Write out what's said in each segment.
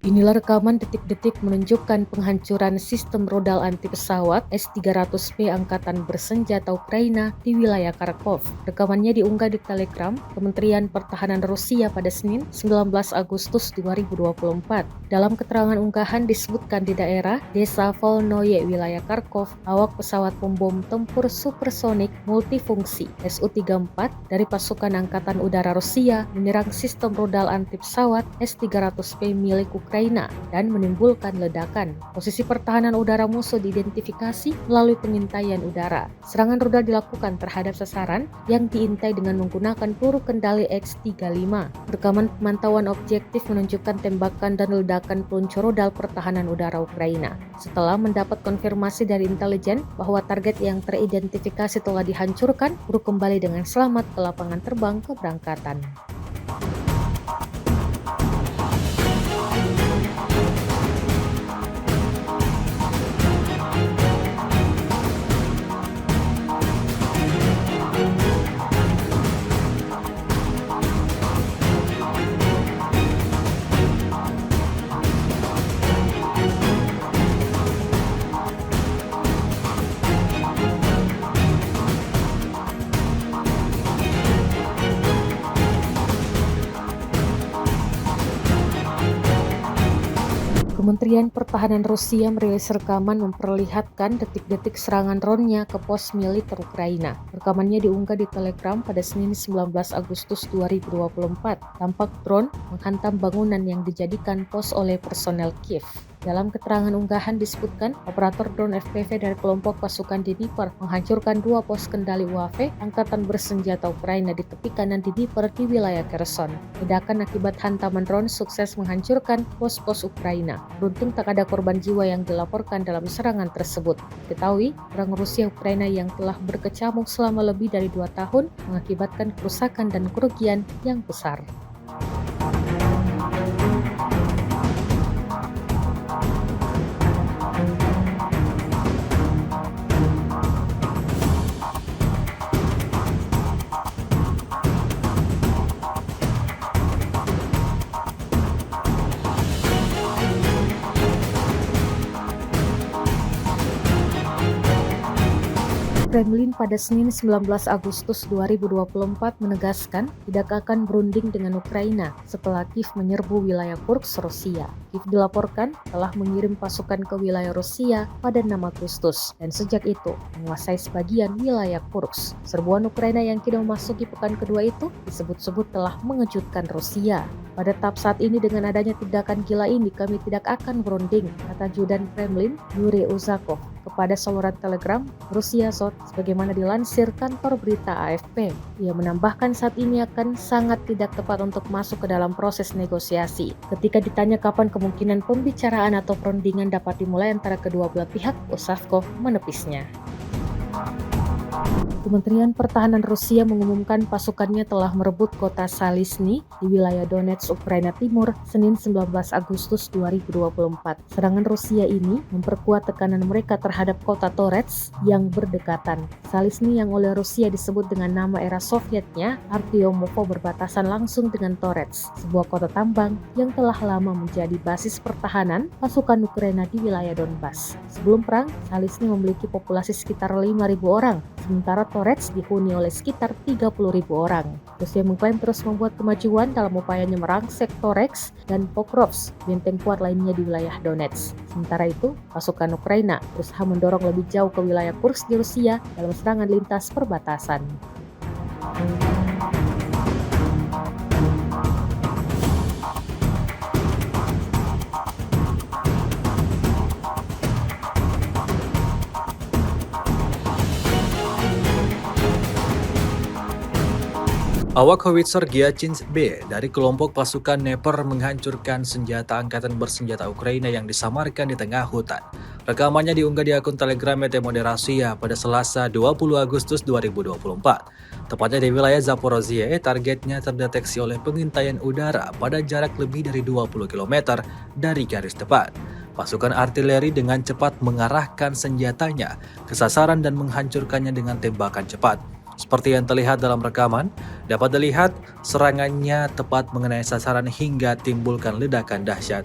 Inilah rekaman detik-detik menunjukkan penghancuran sistem rudal anti pesawat S-300P Angkatan Bersenjata Ukraina di wilayah Kharkov. Rekamannya diunggah di Telegram Kementerian Pertahanan Rusia pada Senin 19 Agustus 2024. Dalam keterangan unggahan disebutkan di daerah Desa Volnoye, wilayah Kharkov, awak pesawat pembom tempur supersonik multifungsi Su-34 dari pasukan Angkatan Udara Rusia menyerang sistem rudal anti pesawat S-300P milik Ukraina dan menimbulkan ledakan. Posisi pertahanan udara musuh diidentifikasi melalui pengintaian udara. Serangan rudal dilakukan terhadap sasaran yang diintai dengan menggunakan peluru kendali X-35. Rekaman pemantauan objektif menunjukkan tembakan dan ledakan peluncur rudal pertahanan udara Ukraina. Setelah mendapat konfirmasi dari intelijen bahwa target yang teridentifikasi telah dihancurkan, peluru kembali dengan selamat ke lapangan terbang keberangkatan. Kementerian Pertahanan Rusia merilis rekaman memperlihatkan detik-detik serangan drone-nya ke pos militer Ukraina. Rekamannya diunggah di Telegram pada Senin 19 Agustus 2024. Tampak drone menghantam bangunan yang dijadikan pos oleh personel Kiev. Dalam keterangan unggahan disebutkan, operator drone FPV dari kelompok pasukan Dnipro menghancurkan dua pos kendali UAV Angkatan Bersenjata Ukraina di tepi kanan Dnipro di wilayah Kherson. Ledakan akibat hantaman drone sukses menghancurkan pos-pos Ukraina. Beruntung tak ada korban jiwa yang dilaporkan dalam serangan tersebut. Diketahui, perang Rusia Ukraina yang telah berkecamuk selama lebih dari 2 tahun mengakibatkan kerusakan dan kerugian yang besar. Kremlin pada Senin 19 Agustus 2024 menegaskan tidak akan berunding dengan Ukraina setelah Kiev menyerbu wilayah Kursk, Rusia. Kiev dilaporkan telah mengirim pasukan ke wilayah Rusia pada 6 Agustus dan sejak itu menguasai sebagian wilayah Kursk. Serbuan Ukraina yang kini memasuki pekan kedua itu disebut-sebut telah mengejutkan Rusia. Pada tahap saat ini dengan adanya tindakan gila ini kami tidak akan berunding, kata Judan Kremlin Yuri Uzakov kepada saluran Telegram Rusia Sot sebagaimana dilansir kantor berita AFP. Ia menambahkan saat ini akan sangat tidak tepat untuk masuk ke dalam proses negosiasi. Ketika ditanya kapan kemungkinan pembicaraan atau perundingan dapat dimulai antara kedua belah pihak, Uzakov menepisnya. Kementerian Pertahanan Rusia mengumumkan pasukannya telah merebut kota Salisny di wilayah Donetsk, Ukraina Timur, Senin 19 Agustus 2024. Serangan Rusia ini memperkuat tekanan mereka terhadap kota Toretsk yang berdekatan. Salisny yang oleh Rusia disebut dengan nama era Sovietnya, Artyomovo, berbatasan langsung dengan Toretsk, sebuah kota tambang yang telah lama menjadi basis pertahanan pasukan Ukraina di wilayah Donbas. Sebelum perang, Salisny memiliki populasi sekitar 5.000 orang, sementara Toretsk dihuni oleh sekitar 30.000 orang. Rusia mengklaim terus membuat kemajuan dalam upayanya merangsek Toretsk dan Pokrovsk, benteng kuat lainnya di wilayah Donetsk. Sementara itu, pasukan Ukraina berusaha mendorong lebih jauh ke wilayah Kursk di Rusia dalam serangan lintas perbatasan. Awak howitzer Gyachinsk-B dari kelompok pasukan Dnipro menghancurkan senjata angkatan bersenjata Ukraina yang disamarkan di tengah hutan. Rekamannya diunggah di akun Telegram Moderasiya pada Selasa 20 Agustus 2024. Tepatnya di wilayah Zaporozhye, targetnya terdeteksi oleh pengintaian udara pada jarak lebih dari 20 km dari garis tepat. Pasukan artileri dengan cepat mengarahkan senjatanya ke sasaran dan menghancurkannya dengan tembakan cepat. Seperti yang terlihat dalam rekaman, dapat dilihat serangannya tepat mengenai sasaran hingga timbulkan ledakan dahsyat.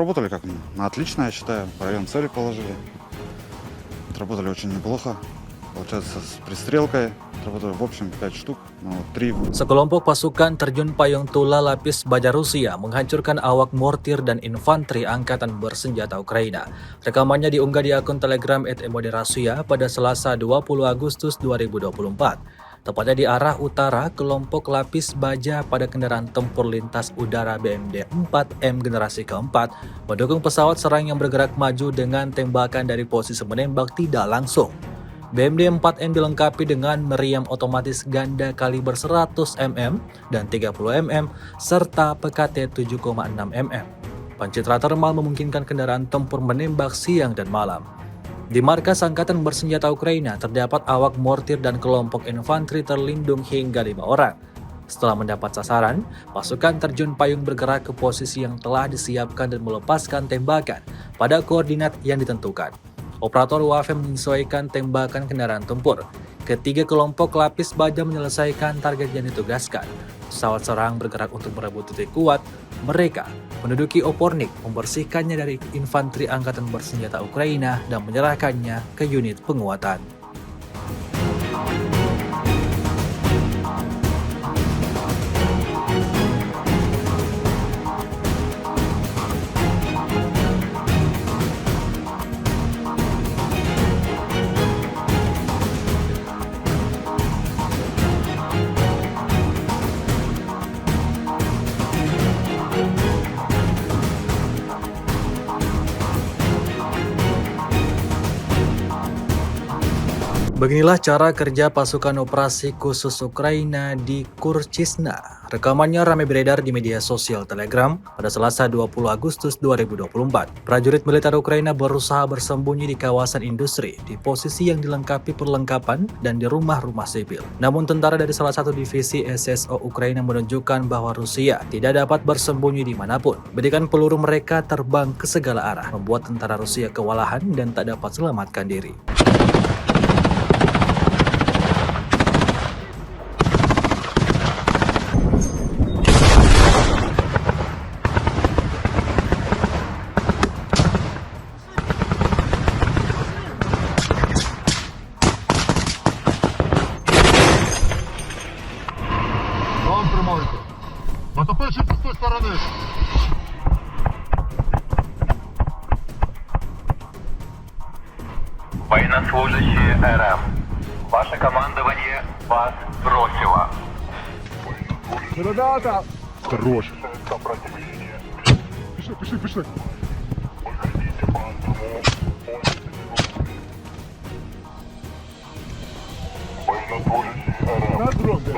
Отработали как на отлично, я считаю. В район цели положили. Отработали очень неплохо. Получается, с пристрелкой отработали в общем 5 штук, но 3 Sekelompok pasukan terjun payung tula lapis baja Rusia menghancurkan awak mortir dan infanteri angkatan bersenjata Ukraina. Rekamannya diunggah di akun Telegram @emoderasia pada Selasa 20 Agustus 2024. Tepatnya di arah utara, kelompok lapis baja pada kendaraan tempur lintas udara BMD 4M generasi keempat mendukung pesawat serang yang bergerak maju dengan tembakan dari posisi menembak tidak langsung. BMD 4M dilengkapi dengan meriam otomatis ganda kaliber 100 mm dan 30 mm serta PKT 7,6 mm. Pencitra termal memungkinkan kendaraan tempur menembak siang dan malam. Di markas Angkatan Bersenjata Ukraina terdapat awak mortir dan kelompok infanteri terlindung hingga 5 orang. Setelah mendapat sasaran, pasukan terjun payung bergerak ke posisi yang telah disiapkan dan melepaskan tembakan pada koordinat yang ditentukan. Operator UAV menyesuaikan tembakan kendaraan tempur. Ketiga kelompok lapis baja menyelesaikan target yang ditugaskan. Pesawat serang bergerak untuk merebut titik kuat. Mereka menduduki Opornik, membersihkannya dari infanteri Angkatan Bersenjata Ukraina dan menyerahkannya ke unit penguatan. Beginilah cara kerja pasukan operasi khusus Ukraina di Kurchisna. Rekamannya ramai beredar di media sosial Telegram pada Selasa 20 Agustus 2024. Prajurit militer Ukraina berusaha bersembunyi di kawasan industri, di posisi yang dilengkapi perlengkapan dan di rumah-rumah sipil. Namun tentara dari salah satu divisi SSO Ukraina menunjukkan bahwa Rusia tidak dapat bersembunyi dimanapun. Bedikan peluru mereka terbang ke segala arah, membuat tentara Rusia kewalahan dan tak dapat selamatkan diri. Вам тримайте. Натопивши з тої сторони. Военнослужащие РФ. Ваше командование вас бросило. Ребята! Хорош. Пішли. На дроге.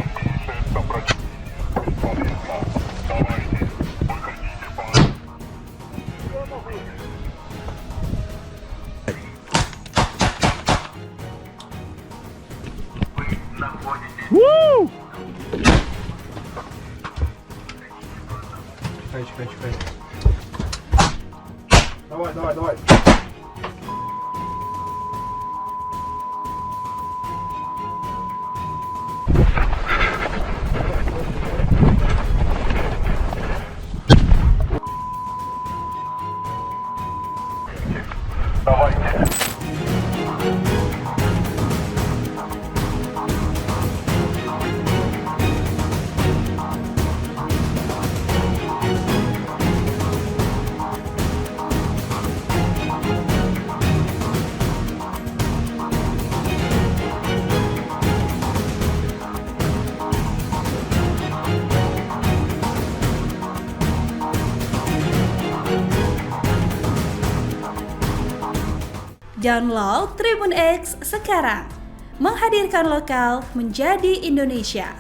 Чекай. Давай. Давайте. Download Tribun X sekarang, menghadirkan lokal menjadi Indonesia.